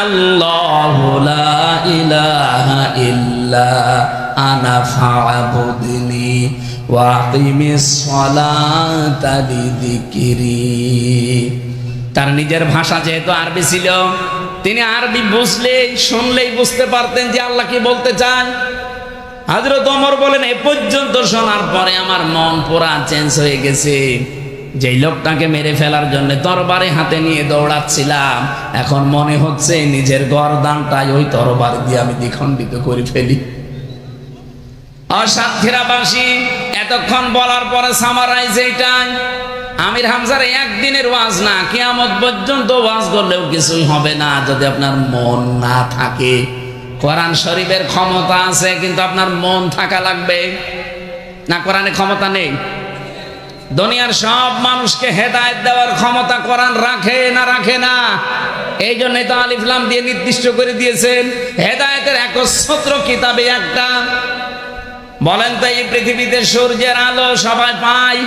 আনাল্লাহু লা ইলাহা ইল্লা আনা ফা'বুদনি ওয়া আকিমিস সালাতা লিযিকরি। তার নিজের ভাষা যেহেতু আরবি ছিল, তিনি আরবি বুঝলেই শুনলেই বুঝতে পারতেন যে আল্লাহ কি বলতে চান। হযরত ওমর বলেন, এ পর্যন্ত শোনার পরে আমার মন পুরা চেঞ্জ হয়ে গেছে। যেই লোকটাকে মেরে ফেলার জন্য তরবারি হাতে নিয়ে দৌড়াচ্ছিলাম, এখন মনে হচ্ছে নিজের গর্দানটাই ওই তরবারি দিয়ে আমি দ্বিখণ্ডিত করে ফেলি। সাতক্ষীরাবাসী এতক্ষণ বলার পরে সামারাইজ এইটাই, আমির হামজার একদিনের ওয়াজ না, কিয়ামত পর্যন্ত ওয়াজ করলেও কিছুই হবে না যদি আপনার মন না থাকে। কোরআন শরীফের ক্ষমতা আছে, কিন্তু আপনার মন থাকা লাগবে। না কোরআনে ক্ষমতা নেই? দুনিয়ার সব মানুষকে হেদায়েত দেওয়ার ক্ষমতা কোরআন রাখে না রাখে না? এই জন্যই তো আলিফ লাম দিয়ে নির্দিষ্ট করে দিয়েছেন হেদায়েতের একচ্ছত্র কিতাবে একটা। বলেন তো, এই পৃথিবীতে সূর্যের আলো সবাই পায়?